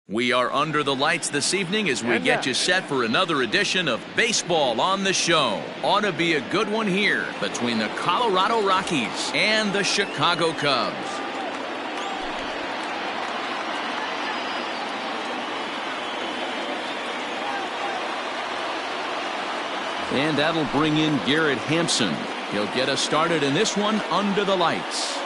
We are under the lights this evening as we get you set for another edition of Baseball on the Show. Ought to be a good one here between the Colorado Rockies and the Chicago Cubs. And that'll bring in Garrett Hampson. He'll get us started in this one under the lights.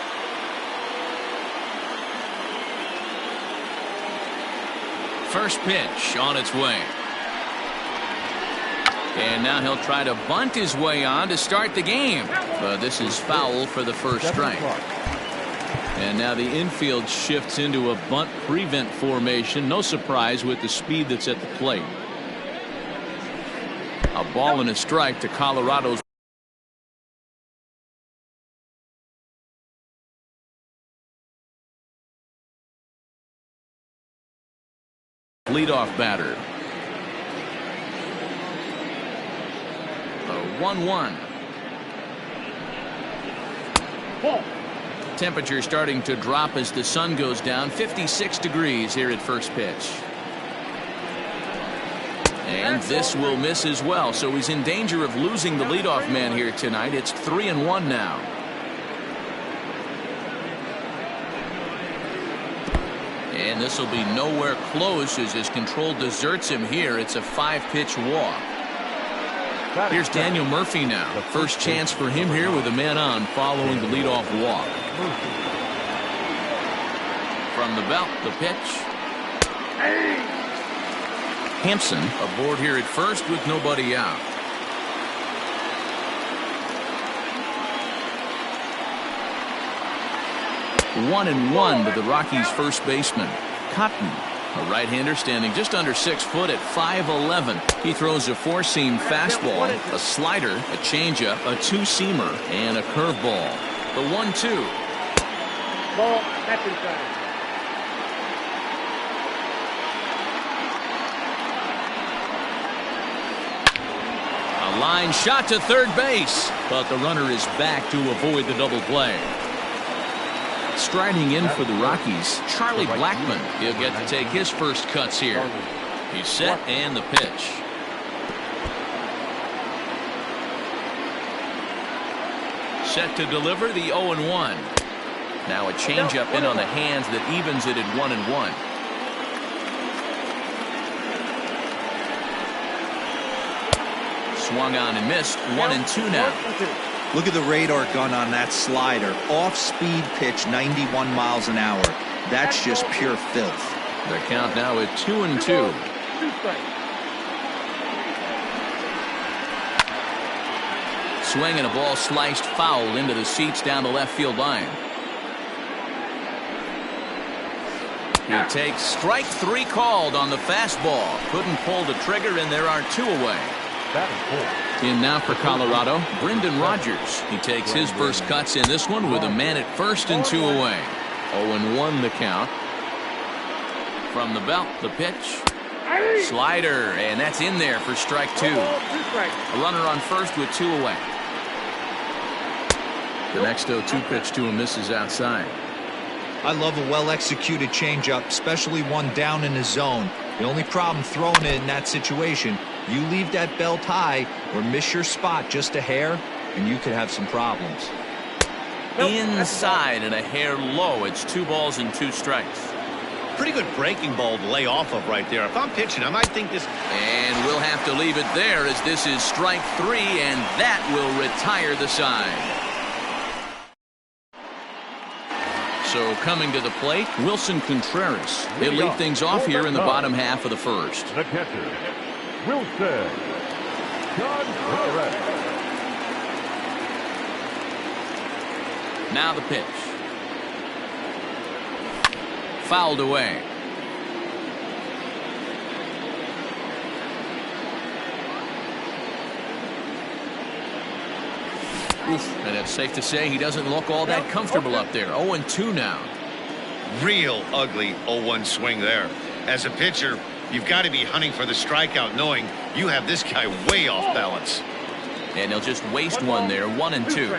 First pitch on its way. And now he'll try to bunt his way on to start the game. But this is foul for the first strike. And now the infield shifts into a bunt prevent formation. No surprise with the speed that's at the plate. A ball and a strike to Colorado's leadoff batter. A 1-1. Temperature starting to drop as the sun goes down. 56 degrees here at first pitch. And this will miss as well, so he's in danger of losing the leadoff man here tonight. It's 3-1 now. And this will be nowhere close as his control deserts him here. It's a 5-pitch walk. Here's Daniel Murphy now. First chance for him here with a man on following the leadoff walk. From the belt, the pitch. Hampson aboard here at first with nobody out. One and one to the Rockies' first baseman. Cotton, a right-hander standing just under 6 foot at 5'11". He throws a four-seam fastball, a slider, a changeup, a two-seamer, and a curveball. The 1-2. Ball, that's inside. A line shot to third base, but the runner is back to avoid the double play. Striding in for the Rockies, Charlie Blackmon. He'll get to take his first cuts here. He's set and the pitch. Set to deliver the 0-1. Now a changeup in on the hands that evens it at 1-1. Swung on and missed. 1-2 now. Look at the radar gun on that slider. Off-speed pitch, 91 miles an hour. That's just pure filth. The count now at 2-2. Swing and a ball sliced foul into the seats down the left field line. He takes strike 3 called on the fastball. Couldn't pull the trigger, and there are 2 away. In now for Colorado, Brendan Rodgers. He takes his first cuts in this one with a man at first and 2 away. 0-1 the count. From the belt, the pitch. Slider, and that's in there for strike 2. A runner on first with 2 away. The next 0-2 pitch to him misses outside. I love a well-executed changeup, especially one down in the zone. The only problem throwing it in that situation, you leave that belt high or miss your spot just a hair, and you could have some problems. Inside and a hair low. It's 2 balls and 2 strikes. Pretty good breaking ball to lay off of right there. If I'm pitching, I might think this. And we'll have to leave it there as this is strike 3, and that will retire the side. So coming to the plate, Wilson Contreras. He'll lead things off here in the bottom half of the first. The catcher, Wilson Contreras. Now the pitch. Fouled away. And it's safe to say he doesn't look all that comfortable up there. 0-2 now. Real ugly 0-1 swing there. As a pitcher, you've got to be hunting for the strikeout, knowing you have this guy way off balance. And he'll just waste one there. 1-2.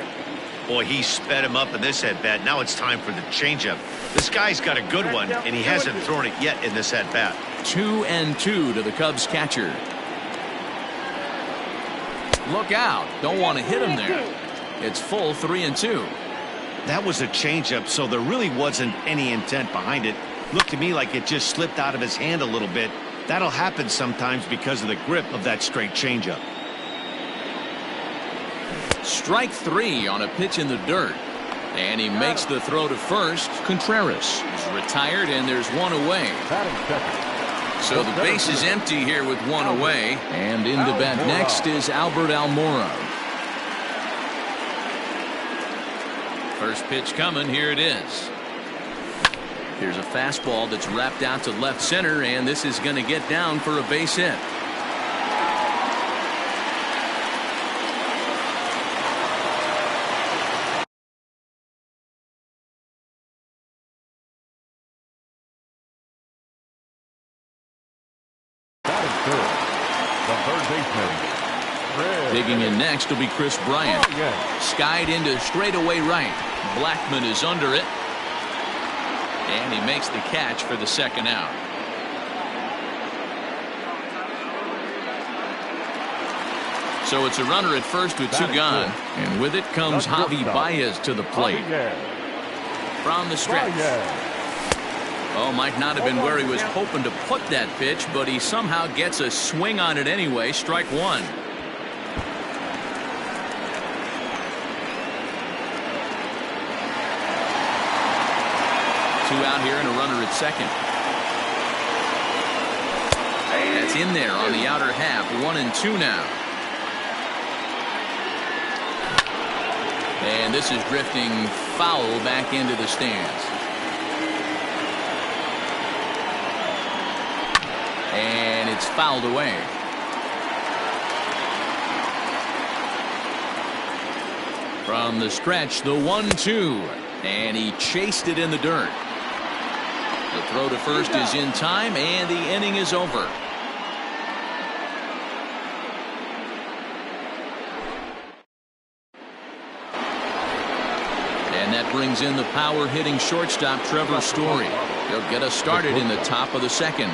Boy, he sped him up in this at-bat. Now it's time for the changeup. This guy's got a good one, and he hasn't thrown it yet in this at-bat. 2-2 to the Cubs catcher. Look out. Don't want to hit him there. It's full 3-2. That was a changeup, so there really wasn't any intent behind it. Looked to me like it just slipped out of his hand a little bit. That'll happen sometimes because of the grip of that straight changeup. Strike 3 on a pitch in the dirt. And he makes the throw to first. Contreras is retired, and there's one away. So the base is empty here with one away. And in to bat next is Albert Almora. First pitch coming. Here it is. Here's a fastball that's wrapped out to left center, and this is going to get down for a base hit. Digging in next will be Chris Bryant. Skied into straightaway right. Blackman is under it. And he makes the catch for the second out. So it's a runner at first with two gone. And with it comes Javi Baez to the plate. From the stretch. Oh, might not have been where he was hoping to put that pitch, but he somehow gets a swing on it anyway. Strike one. Two out here and a runner at second. That's in there on the outer half. 1-2 now. And this is drifting foul back into the stands. And it's fouled away. From the stretch, the 1-2. And he chased it in the dirt. The throw to first is in time, and the inning is over. And that brings in the power-hitting shortstop, Trevor Story. He'll get us started in the top of the second.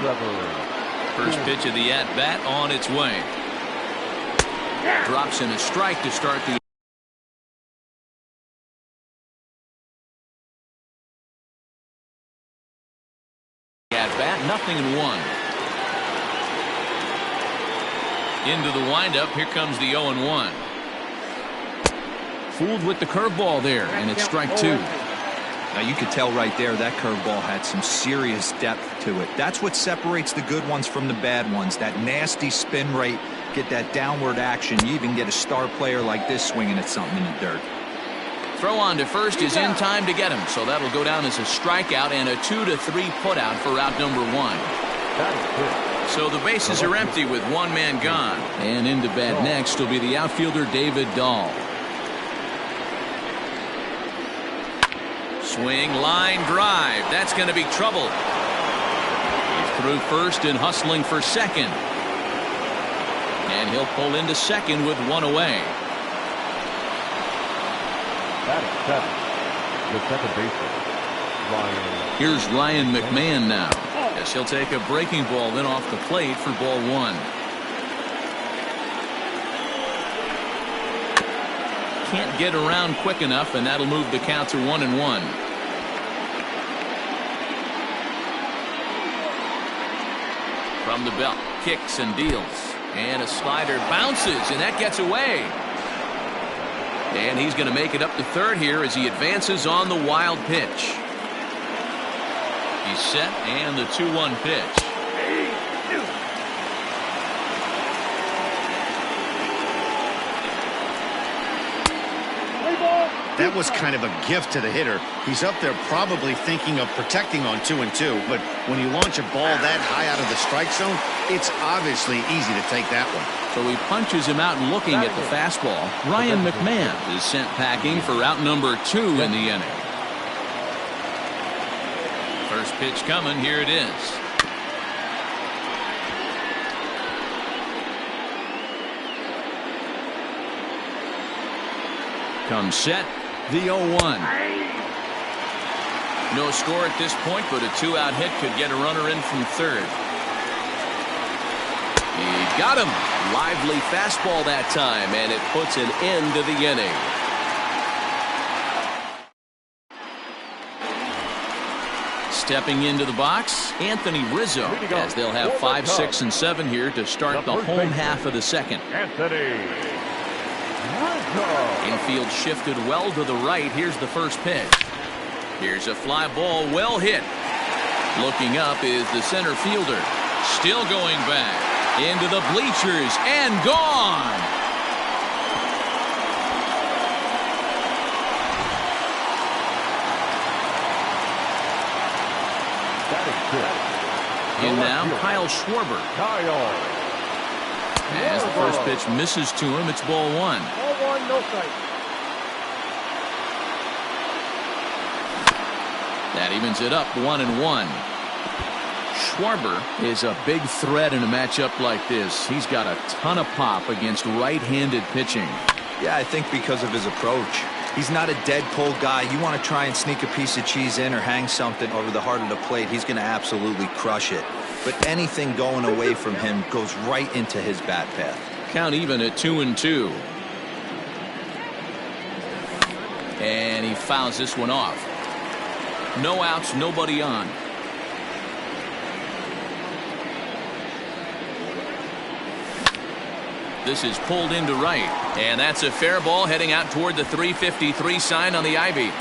First pitch of the at-bat on its way. Drops in a strike to start the at-bat. 0-1. Into the windup. Here comes the 0-1. Fooled with the curveball there, and it's strike two. Now you could tell right there that curveball had some serious depth to it. That's what separates the good ones from the bad ones. That nasty spin rate, get that downward action. You even get a star player like this swinging at something in the dirt. Throw on to first is in time to get him, so that'll go down as a strikeout and a 2-3 putout for out number one. So the bases are empty with one man gone. And in to bat next will be the outfielder David Dahl. Swing, line drive. That's going to be trouble. He's through first and hustling for second. And he'll pull into second with one away. The second baseman, Ryan. Here's Ryan McMahon now, as he'll take a breaking ball in off the plate for ball one. Can't get around quick enough, and that'll move the count to 1-1. From the belt, kicks and deals, and a slider bounces, and that gets away. And he's going to make it up to third here as he advances on the wild pitch. He's set, and the 2-1 pitch. That was kind of a gift to the hitter. He's up there probably thinking of protecting on 2-2, but when you launch a ball that high out of the strike zone, it's obviously easy to take that one. So he punches him out and looking at the fastball. Ryan McMahon is sent packing for out number 2 in the inning. First pitch coming. Here it is. Comes set, The 0-1. No score at this point, but a two-out hit could get a runner in from third. He got him. Lively fastball that time, and it puts an end to the inning. Stepping into the box, Anthony Rizzo, as they'll have 5, 6, and 7 here to start the home half of the second. Anthony Rizzo. Infield shifted well to the right. Here's the first pitch. Here's a fly ball, well hit. Looking up is the center fielder. Still going back into the bleachers and gone. In now, Kyle Schwarber. As the first pitch misses to him, it's ball 1. Ball 1, no strike. That evens it up 1-1. Schwarber is a big threat in a matchup like this. He's got a ton of pop against right-handed pitching. Yeah, I think because of his approach. He's not a dead pull guy. You want to try and sneak a piece of cheese in or hang something over the heart of the plate, he's going to absolutely crush it. But anything going away from him goes right into his bat path. Count even at 2-2. And he fouls this one off. No outs, nobody on. This is pulled into right, and that's a fair ball heading out toward the 353 sign on the Ivy.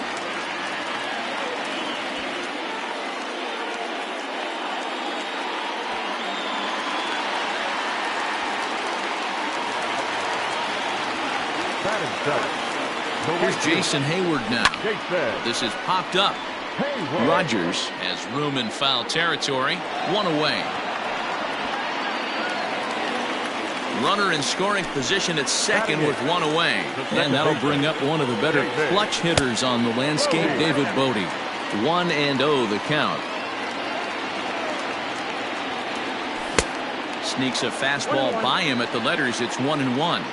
Here's Jason Hayward now. This is popped up. Rogers has room in foul territory. One away. Runner in scoring position at second with one away. And that'll bring up one of the better clutch hitters on the landscape, David Bodie. 1-0 the count. Sneaks a fastball by him at the letters. It's 1-1.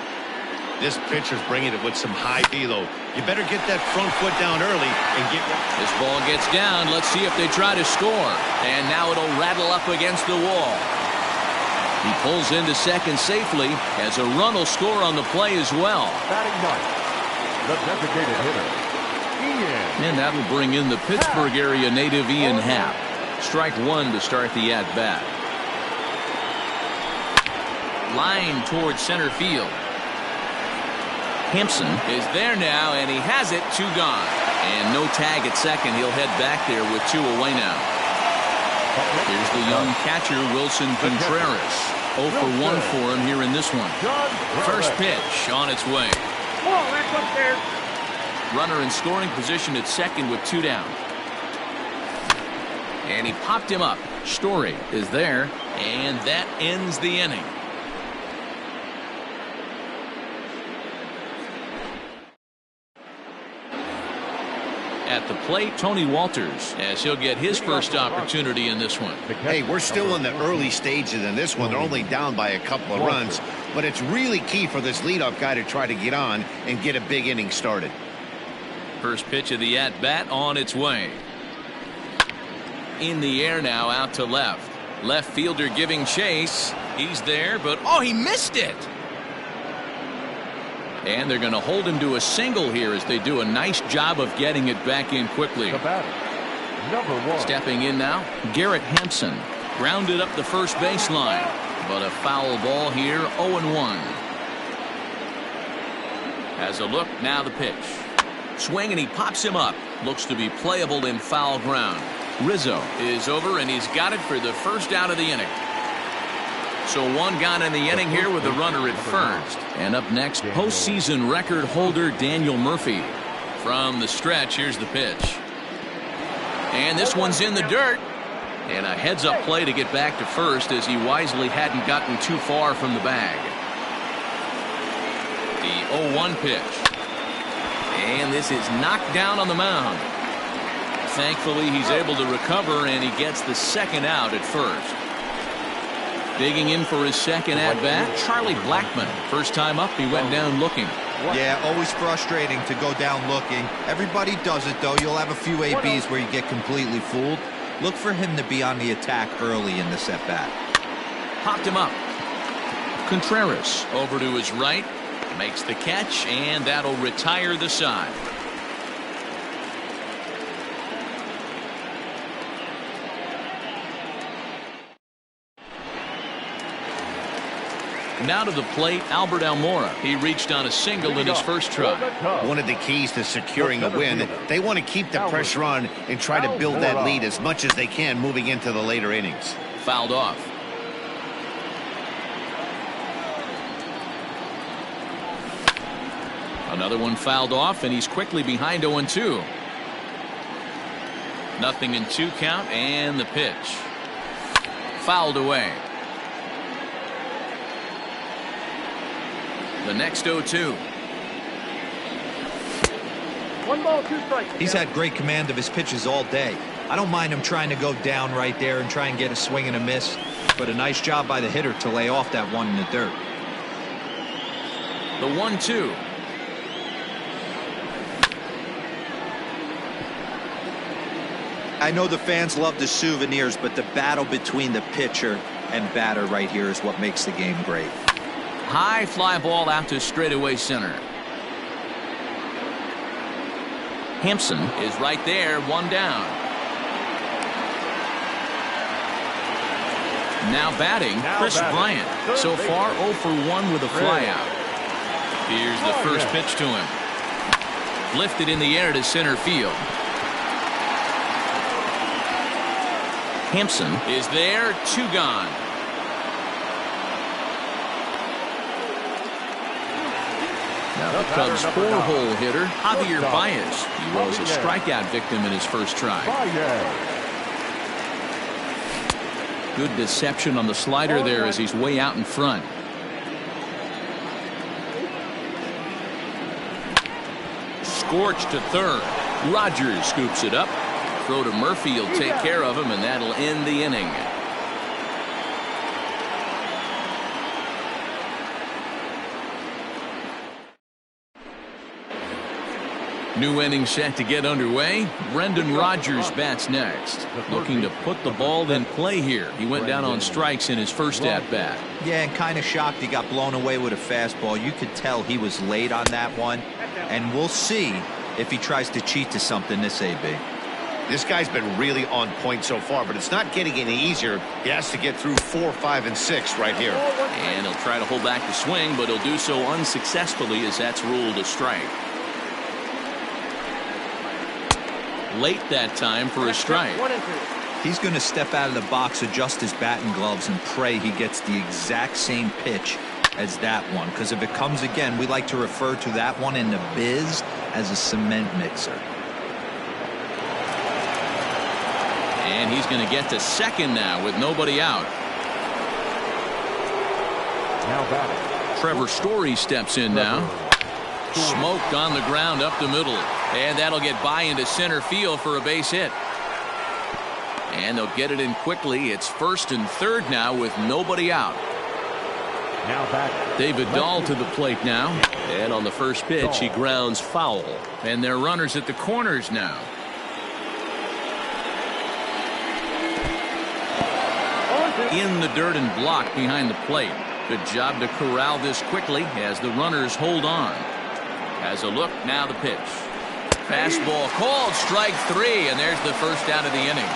This pitcher's bringing it with some high velo. You better get that front foot down early and get. This ball gets down. Let's see if they try to score. And now it'll rattle up against the wall. He pulls into second safely as a run will score on the play as well. Batting ninth, the designated hitter, Ian. And that'll bring in the Pittsburgh area native Ian Happ. Strike one to start the at-bat. Line towards center field. Hampson is there now, and he has it. 2 gone. And no tag at second. He'll head back there with 2 away now. Here's the young catcher, Wilson Contreras. 0 for 1 for him here in this one. First pitch on its way. Runner in scoring position at second with 2 down. And he popped him up. Story is there, and that ends the inning. At the plate, Tony Walters, as he'll get his first opportunity in this one. Hey, we're still in the early stages in this one. They're only down by a couple of runs, but it's really key for this leadoff guy to try to get on and get a big inning started. First pitch of the at-bat on its way. In the air now, out to left. Left fielder giving chase. He's there, but oh, he missed it. And they're going to hold him to a single here as they do a nice job of getting it back in quickly. The batter, number 1. Stepping in now, Garrett Hampson. Grounded up the first baseline. But a foul ball here, 0-1. Has a look, now the pitch. Swing, and he pops him up. Looks to be playable in foul ground. Rizzo is over, and he's got it for the first out of the inning. So 1 gone in the inning here with the runner at first. And up next, postseason record holder Daniel Murphy. From the stretch, here's the pitch. And this one's in the dirt. And a heads-up play to get back to first as he wisely hadn't gotten too far from the bag. The 0-1 pitch. And this is knocked down on the mound. Thankfully, he's able to recover, and he gets the second out at first. Digging in for his second at-bat, Charlie Blackmon. First time up, he went down looking. Yeah, always frustrating to go down looking. Everybody does it, though. You'll have a few ABs where you get completely fooled. Look for him to be on the attack early in the at-bat. Popped him up. Contreras over to his right. Makes the catch, and that'll retire the side. Now to the plate, Albert Almora. He reached on a single in his first try. One of the keys to securing a win, they want to keep the pressure on and try to build that lead as much as they can moving into the later innings. Fouled off. Another one fouled off, and he's quickly behind 0-2. 0-2 count, and the pitch. Fouled away. The next 0-2. 1 ball, 2 strikes. He's had great command of his pitches all day. I don't mind him trying to go down right there and try and get a swing and a miss, but a nice job by the hitter to lay off that one in the dirt. The 1-2. I know the fans love the souvenirs, but the battle between the pitcher and batter right here is what makes the game great. High fly ball out to straightaway center. Hampson is right there, 1 down. Now batting, Chris Bryant. So far 0 for 1 with a fly out. Here's the first pitch to him. Lifted in the air to center field. Hampson is there, 2 gone. Now the Cubs' 4-hole hitter, Javier Baez. He was a strikeout victim in his first try. Good deception on the slider there as he's way out in front. Scorched to third. Rogers scoops it up. Throw to Murphy, he'll take care of him, and that'll end the inning. New inning set to get underway. Brendan Rodgers bats next. Looking to put the ball in play here. He went down on strikes in his first at-bat. Yeah, and kind of shocked he got blown away with a fastball. You could tell he was late on that one, and we'll see if he tries to cheat to something this AB. This guy's been really on point so far, but it's not getting any easier. He has to get through 4, 5, and 6 right here. And he'll try to hold back the swing, but he'll do so unsuccessfully as that's ruled a strike. Late that time for a strike. He's going to step out of the box, adjust his batting gloves, and pray he gets the exact same pitch as that one. Because if it comes again, we like to refer to that one in the biz as a cement mixer. And he's going to get to second now with nobody out. Now batting. Trevor Story steps in now. Smoked on the ground up the middle. And that'll get by into center field for a base hit. And they'll get it in quickly. It's first and third now with nobody out. Now batting. David Dahl to the plate now. And on the first pitch, he grounds foul. And they're runners at the corners now. In the dirt and blocked behind the plate. Good job to corral this quickly as the runners hold on. Has a look, now the pitch. Fastball called, strike 3, and there's the first out of the inning.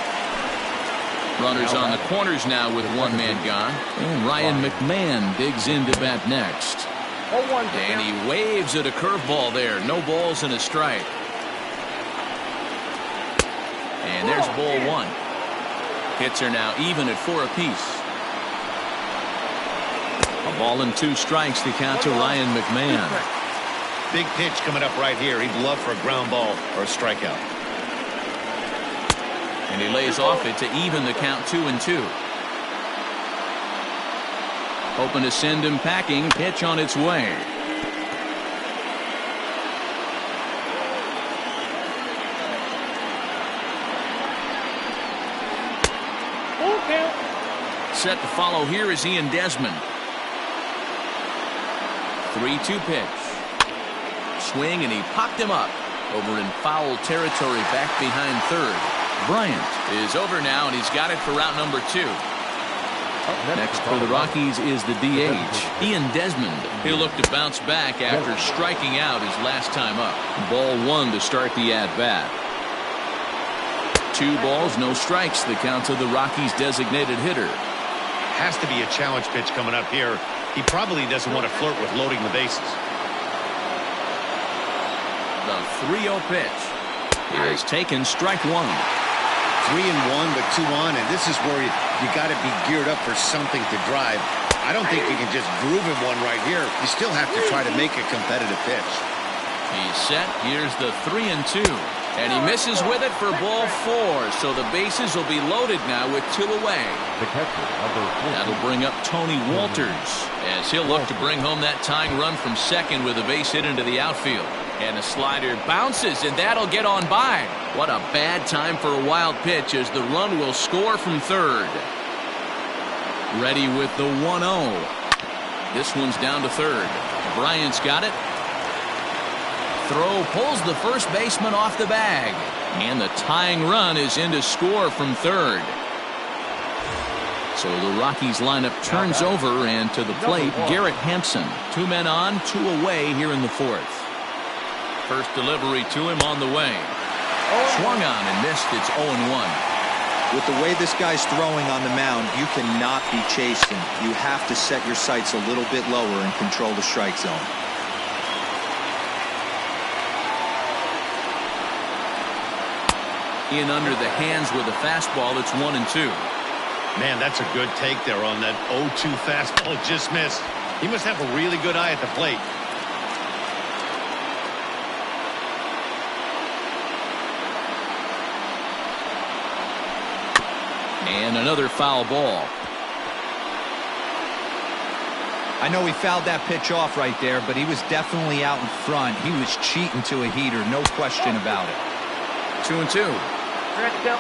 Runners on the corners now with 1 man gone. And Ryan McMahon digs in to bat next. And he waves at a curveball there. No balls and a strike. And there's ball 1. Hits are now even at 4 apiece. A ball and 2 strikes to count to Ryan McMahon. Big pitch coming up right here. He'd love for a ground ball or a strikeout. And he lays off it to even the count 2-2. Hoping to send him packing. Pitch on its way. Set to follow here is Ian Desmond. 3-2 pitch. swing, and he popped him up over in foul territory back behind third. Bryant is over now, and he's got it for route number 2. Next for the Rockies is the DH, Ian Desmond. He'll look to bounce back after striking out his last time up. Ball 1 to start the at-bat. 2 balls, no strikes. The count to the Rockies' designated hitter. Has to be a challenge pitch coming up here. He probably doesn't want to flirt with loading the bases. The 3-0 pitch is taken, strike 1. 3-1, but 2 on, and this is where you got to be geared up for something to drive. I don't think you can just groove him one right here. You still have to try to make a competitive pitch. He's set. Here's the 3-2. And he misses with it for ball 4. So the bases will be loaded now with 2 away. The catcher, number 4. That'll bring up Tony Walters as he'll look to bring home that tying run from second with a base hit into the outfield. And a slider bounces, and that'll get on by. What a bad time for a wild pitch as the run will score from third. Ready with the 1-0. This one's down to third. Bryant's got it. Throw pulls the first baseman off the bag. And the tying run is in to score from third. So the Rockies lineup turns over, and to the plate, Garrett Hampson. 2 men on, 2 away here in the 4th. First delivery to him on the way. Swung on and missed. It's 0-1. With the way this guy's throwing on the mound, you cannot be chasing. You have to set your sights a little bit lower and control the strike zone. In under the hands with a fastball. It's 1-2. Man, that's a good take there on that 0-2 fastball. Just missed. He must have a really good eye at the plate. And another foul ball. I know he fouled that pitch off right there, but he was definitely out in front. He was cheating to a heater, no question about it. 2-2.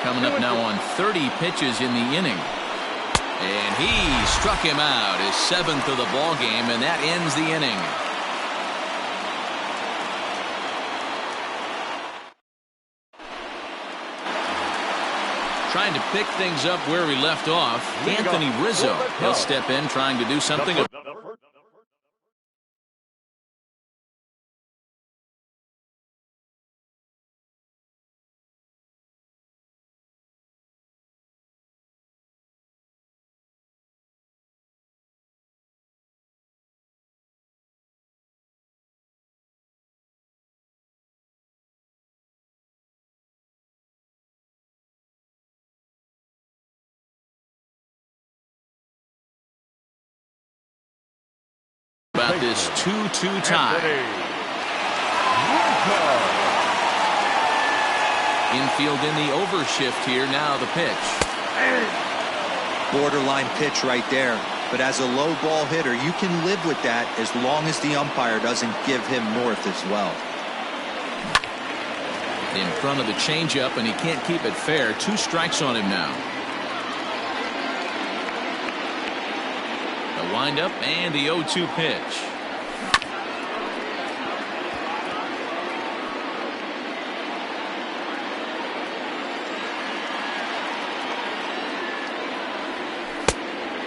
Coming up now on 30 pitches in the inning. And he struck him out, his 7th of the ball game, and that ends the inning. Trying to pick things up where we left off, Anthony Rizzo. He'll step in trying to do something. About this 2-2 tie. Infield in the overshift here. Now the pitch. Borderline pitch right there. But as a low ball hitter, you can live with that as long as the umpire doesn't give him north as well. In front of the changeup, and he can't keep it fair. 2 strikes on him now. The windup and the 0-2 pitch.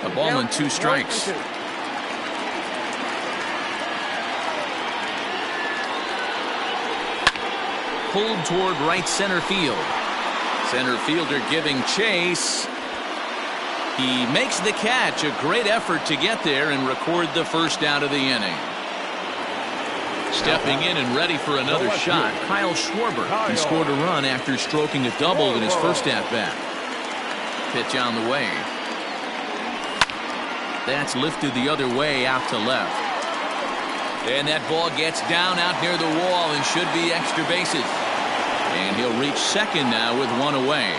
A ball and 2 strikes. Pulled toward right center field. Center fielder giving chase. He makes the catch. A great effort to get there and record the first out of the inning. Stepping in and ready for another shot, Kyle Schwarber. He scored a run after stroking a double in his first at-bat. Pitch on the way. That's lifted the other way out to left. And that ball gets down out near the wall and should be extra bases. And he'll reach second now with 1 away.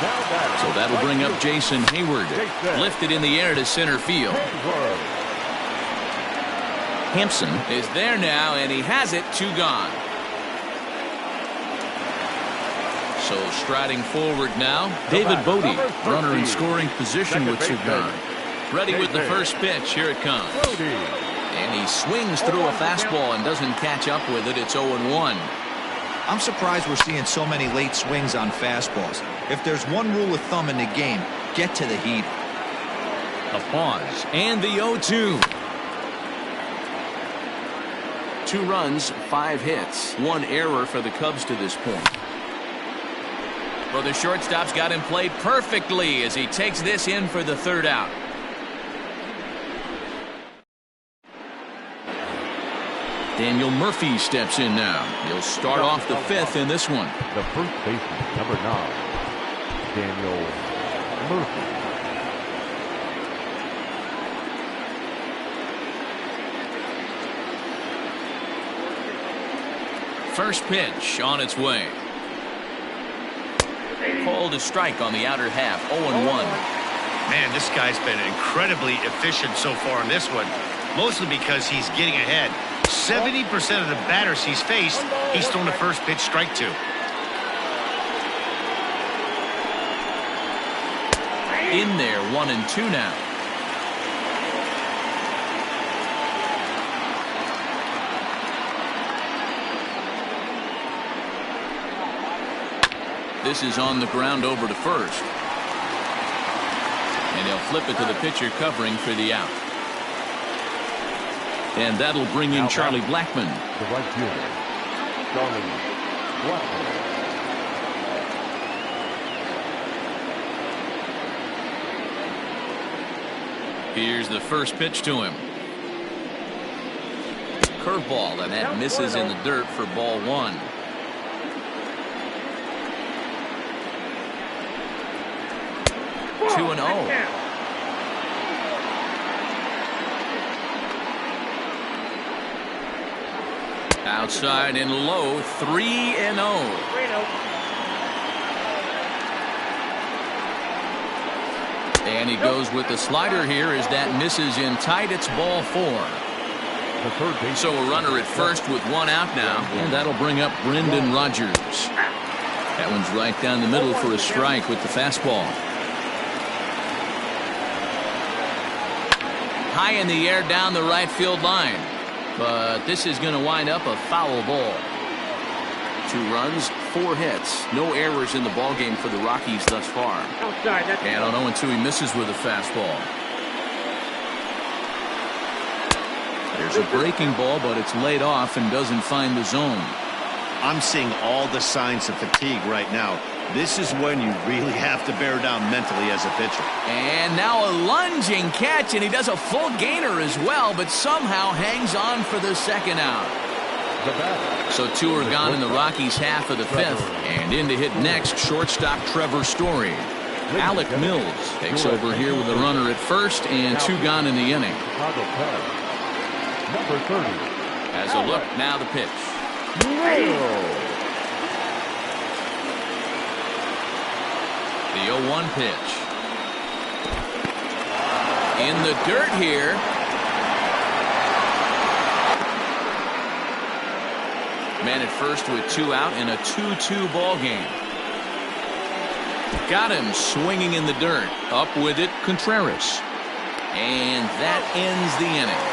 So that'll bring up Jason Hayward. Lifted in the air to center field. Hampson is there now, and he has it. 2 gone. So striding forward now, David Bodie, runner in scoring position with 2 gone. Ready with the first pitch. Here it comes. And he swings through a fastball and doesn't catch up with it. It's 0-1. I'm surprised we're seeing so many late swings on fastballs. If there's one rule of thumb in the game, get to the heat. A pause and the 0-2. 2 runs, 5 hits, 1 error for the Cubs to this point. Well, the shortstop's got him played perfectly as he takes this in for the 3rd out. Daniel Murphy steps in now. He'll start off the 5th in this one. The first baseman, number 9, Daniel Murphy. First pitch on its way. Called a strike on the outer half. 0-1. Man, this guy's been incredibly efficient so far in this one, mostly because he's getting ahead. 70% of the batters he's faced, he's thrown a first pitch strike to. In there, 1-2 now. This is on the ground over to first. And he'll flip it to the pitcher covering for the out. And that'll bring in Charlie Blackmon. The right fielder, Charlie Blackmon. Here's the first pitch to him. Curveball, and that misses in the dirt for ball 1. Two and 0. Outside and low, 3-0. And he goes with the slider here as that misses in tight. It's ball 4. So a runner at first with 1 out now, and that'll bring up Brendan Rodgers. That one's right down the middle for a strike with the fastball. High in the air down the right field line. But this is going to wind up a foul ball. 2 runs, 4 hits. No errors in the ballgame for the Rockies thus far. And on 0-2 he misses with a fastball. There's a breaking ball, but it's laid off and doesn't find the zone. I'm seeing all the signs of fatigue right now. This is when you really have to bear down mentally as a pitcher. And now a lunging catch, and he does a full gainer as well, but somehow hangs on for the 2nd out. So 2 are gone in the Rockies' half of the 5th, and in to hit next, shortstop Trevor Story. Alec Mills takes over here with a runner at first and 2 gone in the inning. Number 30. As a look, now the pitch. The 0-1 pitch. In the dirt here. Man at first with 2 out in a 2-2 ball game. Got him swinging in the dirt. Up with it, Contreras. And that ends the inning.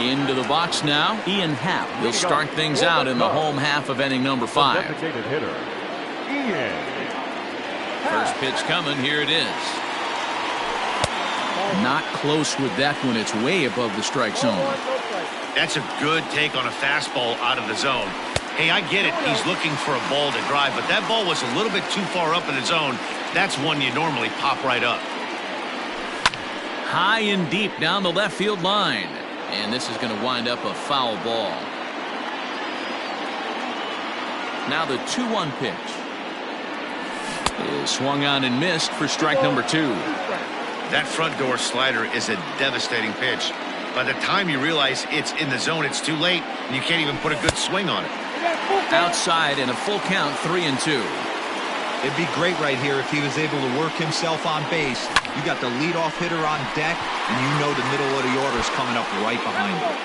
Into the box now, Ian Happ. He'll start things out in the home half of inning number 5. Designated hitter, Ian. First pitch coming. Here it is. Not close with that one. It's way above the strike zone. That's a good take on a fastball out of the zone. Hey, I get it. He's looking for a ball to drive, but that ball was a little bit too far up in the zone. That's one you normally pop right up. High and deep down the left field line. And this is going to wind up a foul ball. Now the 2-1 pitch is swung on and missed for strike number 2. That front door slider is a devastating pitch. By the time you realize it's in the zone, it's too late, and you can't even put a good swing on it. Outside and a full count, 3-2. It'd be great right here if he was able to work himself on base. You got the leadoff hitter on deck, and you know the middle of the order is coming up right behind him.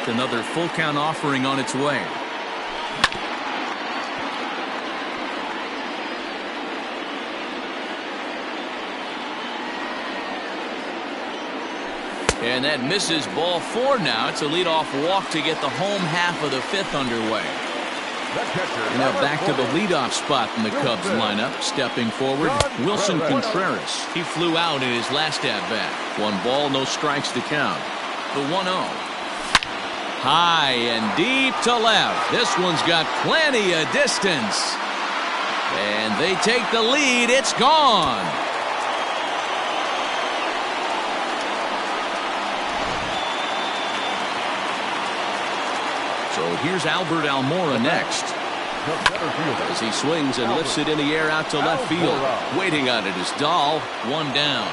left. Another full count offering on its way. And that misses. Ball 4 now. It's a leadoff walk to get the home half of the 5th underway. Now back to the leadoff spot in the Cubs lineup. Stepping forward, Wilson Contreras. He flew out in his last at-bat. 1 ball, no strikes to count. The 1-0. High and deep to left. This one's got plenty of distance. And they take the lead. It's gone. So here's Albert Almora next. As he swings and lifts it in the air out to left field. Waiting on it is Dahl. 1 down.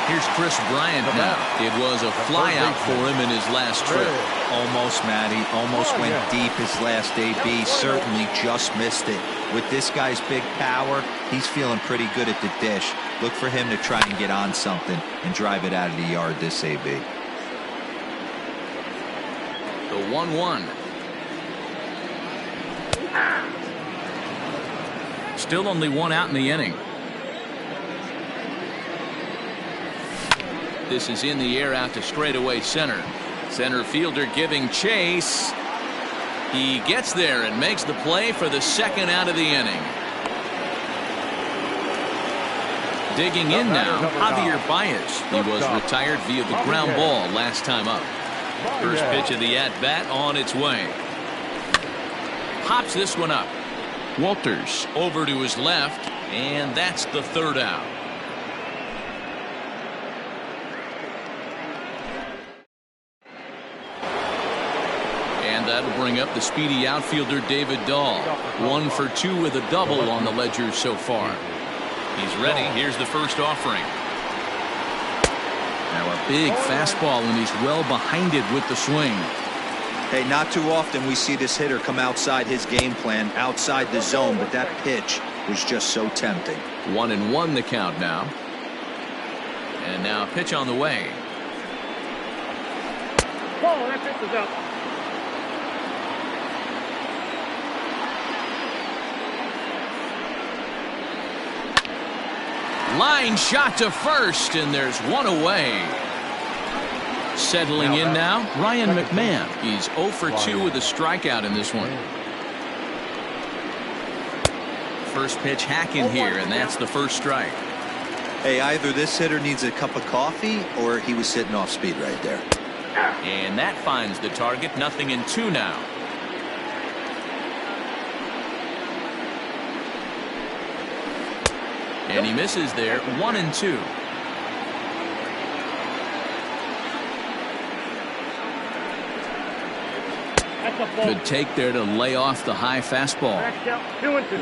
Here's Chris Bryant now. It was a flyout for him in his last trip. Almost, Matty. Almost went deep his last AB. Certainly just missed it. With this guy's big power, he's feeling pretty good at the dish. Look for him to try and get on something and drive it out of the yard this AB. The 1-1. Still only 1 out in the inning. This is in the air out to straightaway center. Center fielder giving chase. He gets there and makes the play for the 2nd out of the inning. Digging in now, Javier Baez. He was retired via the ground ball last time up. First pitch of the at-bat on its way. Pops this one up. Walters over to his left, and that's the 3rd out. And that'll bring up the speedy outfielder David Dahl. 1 for 2 with a double on the ledger so far. He's ready. Here's the first offering. Now a big fastball, and he's well behind it with the swing. Hey, not too often we see this hitter come outside his game plan, outside the zone, but that pitch was just so tempting. 1-1 the count now. And now a pitch on the way. Oh, that pitch is out. Line shot to first, and there's 1 away. Settling in now, Ryan McMahon. He's 0 for 2 with a strikeout in this one. First pitch hacking here, and that's the first strike. Hey, either this hitter needs a cup of coffee or he was sitting off speed right there. And that finds the target. 0-2 now. And he misses there. 1-2. Good take there to lay off the high fastball.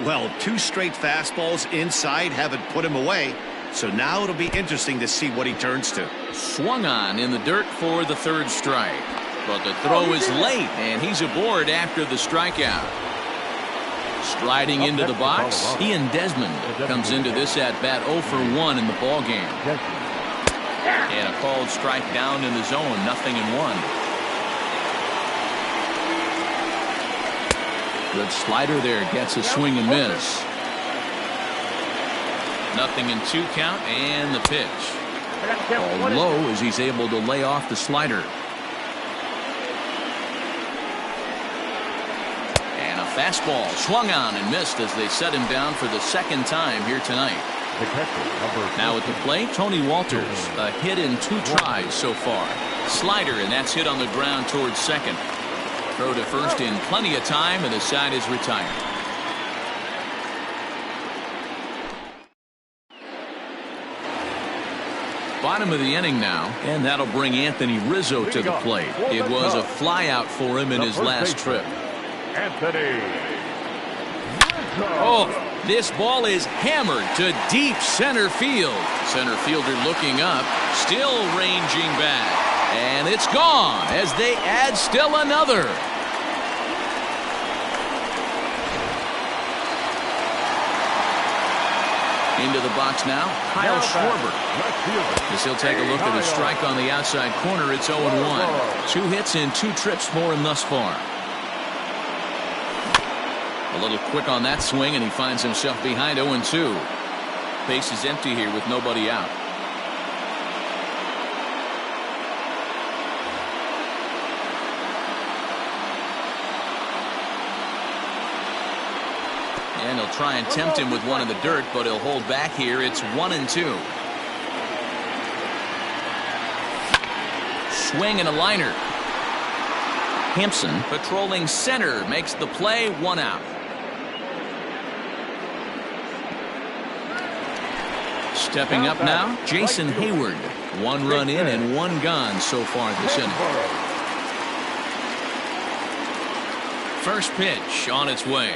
Well, 2 straight fastballs inside haven't put him away. So now it'll be interesting to see what he turns to. Swung on in the dirt for the 3rd strike. But the throw is late, and he's aboard after the strikeout. Striding into the box, Ian Desmond comes into this at-bat 0 for 1 in the ballgame. And a called strike down in the zone, 0-1. Good slider there, gets a swing and miss. 0-2 count, and the pitch. All low as he's able to lay off the slider. And a fastball swung on and missed as they set him down for the 2nd time here tonight. Now at the plate, Tony Walters. A hit in 2 tries so far. Slider, and that's hit on the ground towards second. Throw to first in plenty of time, and the side is retired. Bottom of the inning now, and that'll bring Anthony Rizzo to the plate. It was a flyout for him in his last trip. Oh, this ball is hammered to deep center field. Center fielder looking up, still ranging back. And it's gone as they add still another. Into the box now, Kyle Schwarber. As he'll take a look at a strike on the outside corner, it's 0-1. 2 hits and 2 trips for him thus far. A little quick on that swing, and he finds himself behind 0-2. Base is empty here with nobody out. And he'll try and tempt him with one in the dirt, but he'll hold back here. It's 1-2. Swing and a liner. Hampson patrolling center makes the play, 1 out. Stepping up now, Jason Hayward. 1 run in and 1 gone so far this inning. First pitch on its way.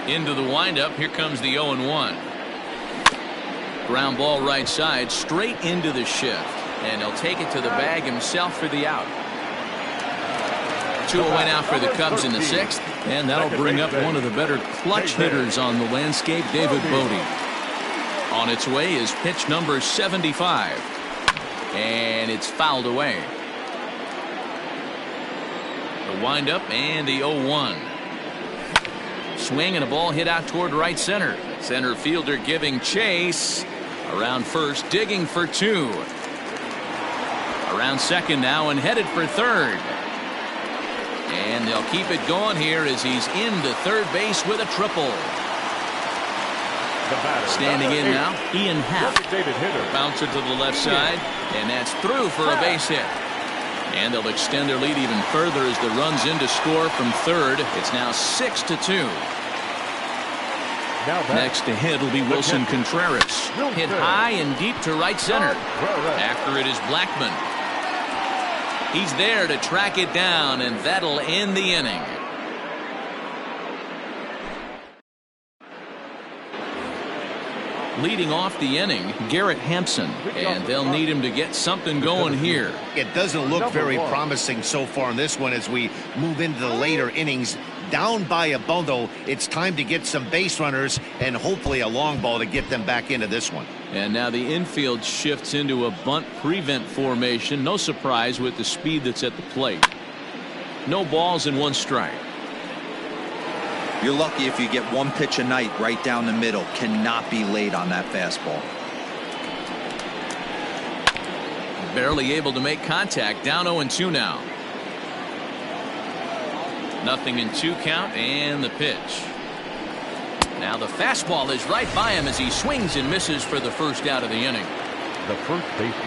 Into the windup, here comes the 0-1. Ground ball right side, straight into the shift. And he'll take it to the bag himself for the out. 2 away now for the Cubs in the 6th. And that'll bring up one of the better clutch hitters on the landscape, David Bodie. On its way is pitch number 75. And it's fouled away. The windup and the 0-1. Swing and a ball hit out toward right center. Center fielder giving chase. Around first, digging for 2. Around second now and headed for third. And they'll keep it going here as he's into third base with a triple. Standing in now, Ian Happ. Bouncer to the left side, and that's through for a base hit. And they'll extend their lead even further as the run's in to score from third. It's now 6-2. Next to hit will be Wilson Contreras. Hit high and deep to right center. After it is Blackman. He's there to track it down, and that'll end the inning. Leading off the inning, Garrett Hampson, and they'll need him to get something going here. It doesn't look very promising so far in this one as we move into the later innings. Down by a bundle, it's time to get some base runners and hopefully a long ball to get them back into this one. And now the infield shifts into a bunt prevent formation. No surprise with the speed that's at the plate. No balls and 1 strike. You're lucky if you get 1 pitch a night right down the middle. Cannot be late on that fastball. Barely able to make contact. Down 0-2 now. 0-2 count and the pitch. Now the fastball is right by him as he swings and misses for the first out of the inning.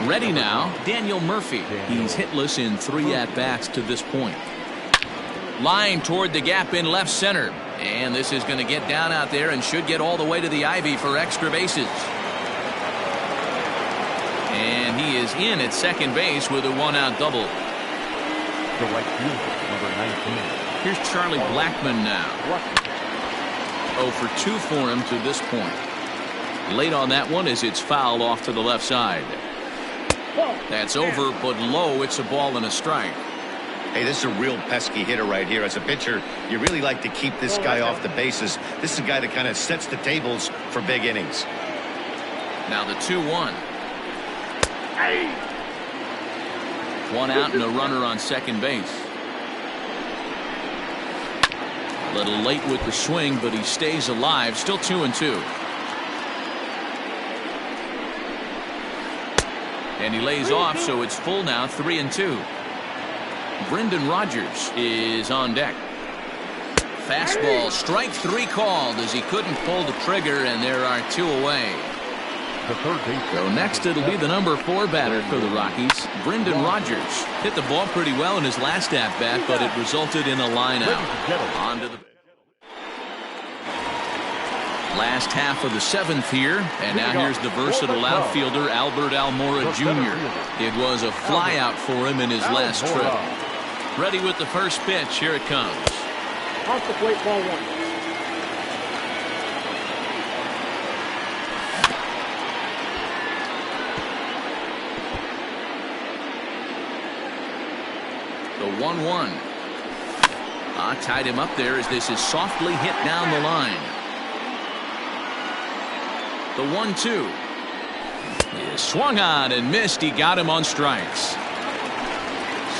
Ready now, Daniel Murphy. He's hitless in 3 at-bats to this point. Line toward the gap in left center. And this is going to get down out there and should get all the way to the ivy for extra bases. And he is in at second base with a 1-out double. The right fielder, number 19. Here's Charlie Blackman now. 0 for 2 for him to this point. Late on that one as it's fouled off to the left side. That's over, but low. It's a ball and a strike. Hey, this is a real pesky hitter right here. As a pitcher, you really like to keep this guy off the bases. This is a guy that kind of sets the tables for big innings. Now the 2-1. 1 out and a runner on second base. A little late with the swing, but he stays alive. Still 2-2. And he lays off, so it's full now, 3-2. Brendan Rodgers is on deck. Fastball, strike 3 called as he couldn't pull the trigger, and there are 2 away. So next it'll be the number 4 batter for the Rockies, Brendan Rodgers. Hit the ball pretty well in his last at-bat, but it resulted in a line out. On to the last half of the 7th here, and now here's the versatile outfielder Albert Almora Jr. It was a flyout for him in his last trip. Ready with the first pitch. Here it comes. Off the plate, ball 1. The 1-1. Tied him up there as this is softly hit down the line. The 1-2 is swung on and missed. He got him on strikes.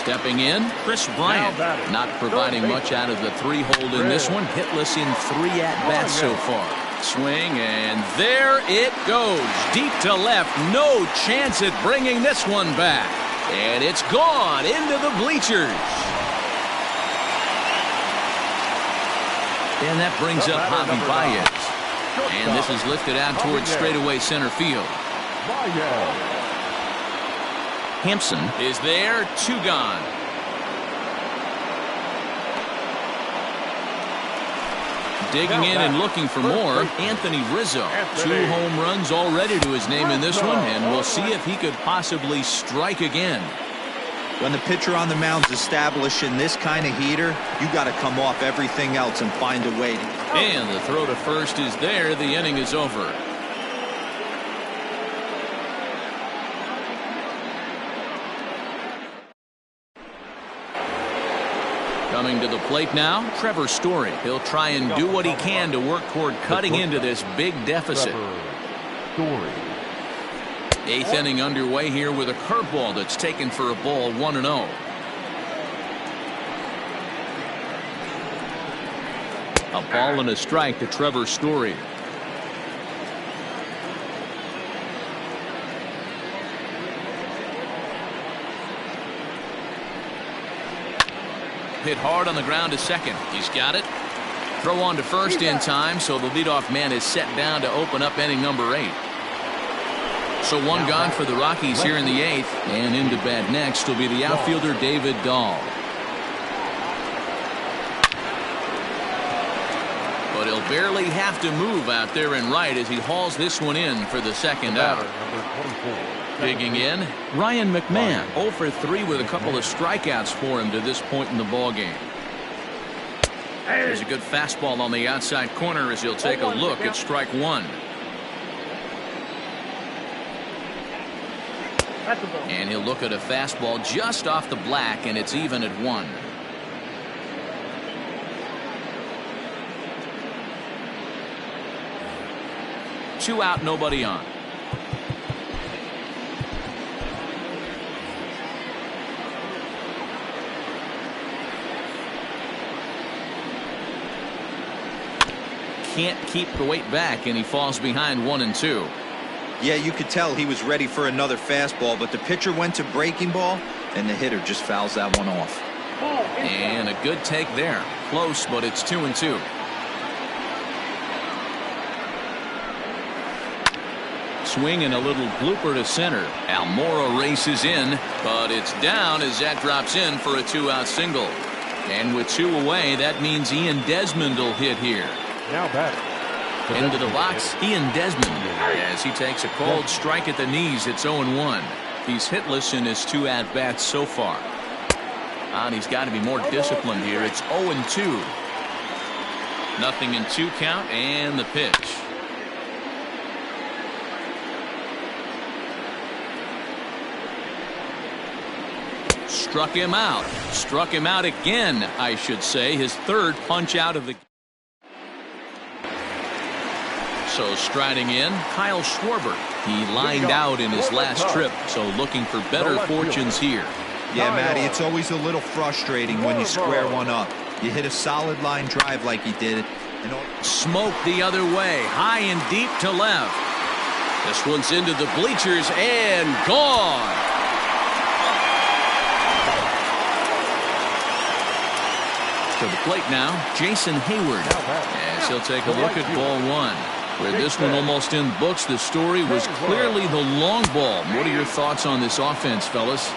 Stepping in, Chris Bryant, not providing much out of the 3-hold in this one. Hitless in 3 at-bats so far. Swing, and there it goes. Deep to left. No chance at bringing this one back. And it's gone into the bleachers. And that brings up Javi Baez. And this is lifted out towards straightaway center field. Hampson is there, 2 gone. Digging in and looking for more, Anthony Rizzo. 2 home runs already to his name in this one, and we'll see if he could possibly strike again. When the pitcher on the mound is establishing this kind of heater, you got to come off everything else and find a way. And the throw to first is there. The inning is over. Coming to the plate now, Trevor Story. He'll try and do what he can to work toward cutting into this big deficit. 8th inning underway here with a curveball that's taken for a ball, 1-0. A ball and a strike to Trevor Story. Hit hard on the ground to second. He's got it. Throw on to first in time, so the leadoff man is set down to open up inning number 8. So 1 gone for the Rockies here in the 8th, and into bat next will be the outfielder David Dahl. But he'll barely have to move out there in right as he hauls this one in for the second out. Digging in, Ryan McMahon, 0 for 3 with a couple of strikeouts for him to this point in the ballgame. There's a good fastball on the outside corner as he'll take a look at strike 1. And he'll look at a fastball just off the black, and it's even at 1. Two out, nobody on. Can't keep the weight back, and he falls behind 1-2. Yeah, you could tell he was ready for another fastball, but the pitcher went to breaking ball, and the hitter just fouls that one off. And a good take there. Close, but it's 2-2. Swing and a little blooper to center. Almora races in, but it's down as that drops in for a 2-out single. And with 2 away, that means Ian Desmond will hit here. Now batting. Into the box, Ian Desmond, as he takes a cold strike at the knees. It's 0-1. He's hitless in his 2 at-bats so far. And he's got to be more disciplined here. It's 0-2. 0-2 count, and the pitch. Struck him out. Struck him out again, I should say. His 3rd punch out of the. So striding in, Kyle Schwarber. He lined out in his last trip, so looking for better fortunes here. Yeah, Matty, it's always a little frustrating when you square one up. You hit a solid line drive like he did. Smoke the other way, high and deep to left. This one's into the bleachers and gone. To the plate now, Jason Hayward, as he'll take a look at ball 1. Where this one almost in books, the Story was clearly the long ball. What are your thoughts on this offense, fellas?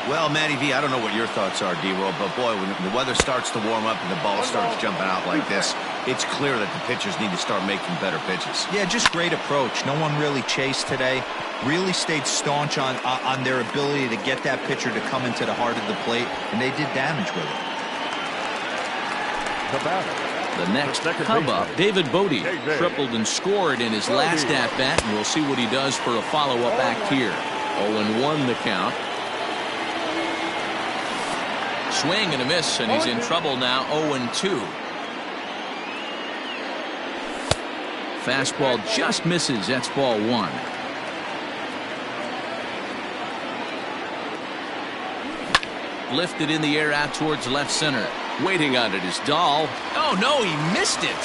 Well, Matty V, I don't know what your thoughts are, D-Roll, but boy, when the weather starts to warm up and the ball starts jumping out like this, it's clear that the pitchers need to start making better pitches. Yeah, just great approach. No one really chased today. Really stayed staunch on their ability to get that pitcher to come into the heart of the plate, and they did damage with it. The batter. The next Cub up, David Bodie, tripled and scored in his last at-bat, and we'll see what he does for a follow-up act here. 0-1 the count. Swing and a miss, and he's in trouble now. 0-2. Fastball just misses. That's ball one. Lifted in the air out towards left center. Waiting on it is Dahl. Oh no, he missed it.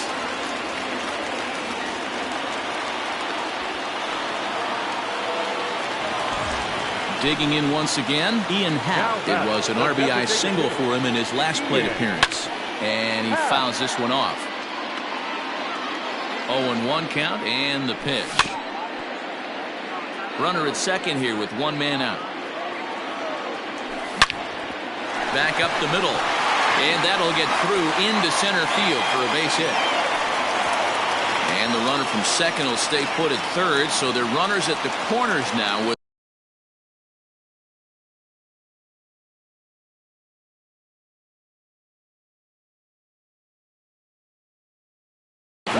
Digging in once again, Ian Happ. It was an RBI single for him in his last plate appearance. And he fouls this one off. 0-1 count and the pitch. Runner at second here with one man out. Back up the middle. And that'll get through into center field for a base hit. And the runner from second will stay put at third, so they're runners at the corners now with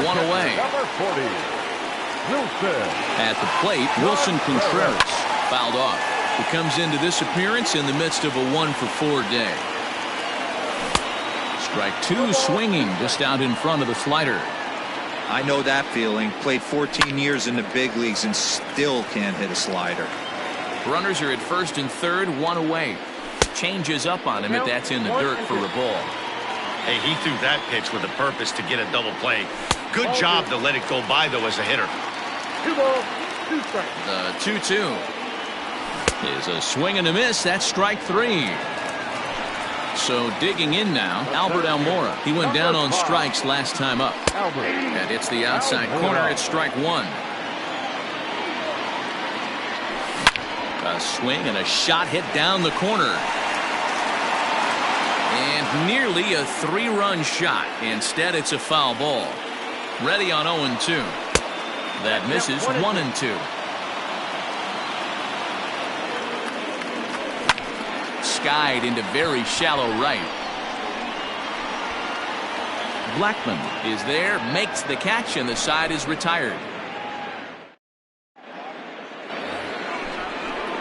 one away. Number 40, Wilson. At the plate, Wilson Contreras fouled off. He comes into this appearance in the midst of a 1-for-4 day. Strike two, swinging just out in front of the slider. I know that feeling. Played 14 years in the big leagues and still can't hit a slider. Runners are at first and third, one away. Changes up on him if that's in the dirt for a ball. Hey, he threw that pitch with a purpose to get a double play. Good job to let it go by, though, as a hitter. 2 balls, 2 strikes. The 2-2 is a swing and a miss. That's strike three. So digging in now, Albert Almora. He went down on strikes last time up. And it's the outside corner. It's strike one. A swing and a shot hit down the corner. And nearly a 3-run shot. Instead, it's a foul ball. Ready on 0-2. That misses. 1-2. Skied into very shallow right. Blackman is there, makes the catch, and the side is retired.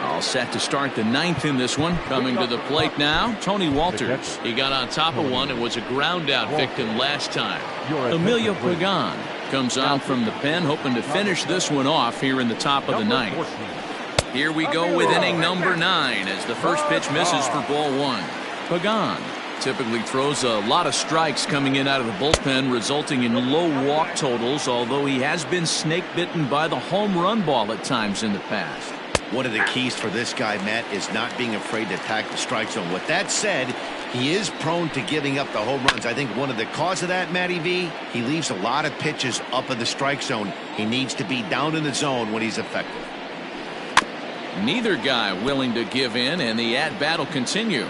All set to start the ninth in this one. Coming to the plate now, Tony Walters. He got on top of one and was a ground out victim last time. Emilio Pagan comes on from the pen, hoping to finish this one off here in the top of the ninth. Here we go with inning number 9 as the first pitch misses for ball one. Pagan typically throws a lot of strikes coming in out of the bullpen, resulting in low walk totals, although he has been snake bitten by the home run ball at times in the past. One of the keys for this guy, Matt, is not being afraid to attack the strike zone. With that said, he is prone to giving up the home runs. I think one of the cause of that, Matty V, he leaves a lot of pitches up in the strike zone. He needs to be down in the zone when he's effective. Neither guy willing to give in, and the at-bat will continue.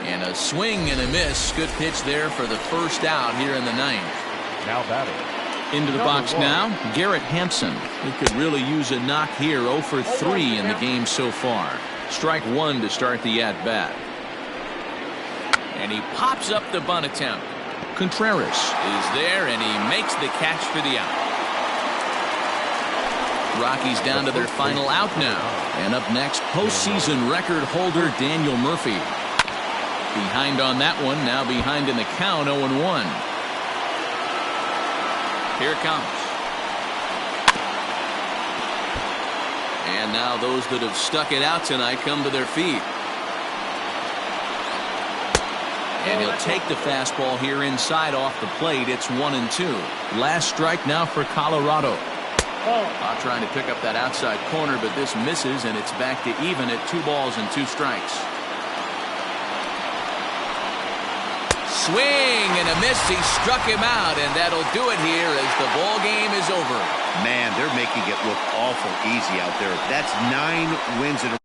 And a swing and a miss. Good pitch there for the first out here in the ninth. Now batting. Into the box now, Garrett Hampson. He could really use a knock here. 0 for 3 in the game so far. Strike one to start the at-bat. And he pops up the bunt attempt. Contreras is there, and he makes the catch for the out. Rockies down to their final out now. And up next, postseason record holder Daniel Murphy. Behind on that one, now behind in the count, 0-1. Here it comes. And now those that have stuck it out tonight come to their feet. And he'll take the fastball here inside off the plate. It's 1-2. Last strike now for Colorado. Trying to pick up that outside corner, but this misses, and it's back to even at 2 balls and 2 strikes. Swing and a miss. He struck him out, and that'll do it here as the ball game is over. Man, they're making it look awful easy out there. That's 9 wins in a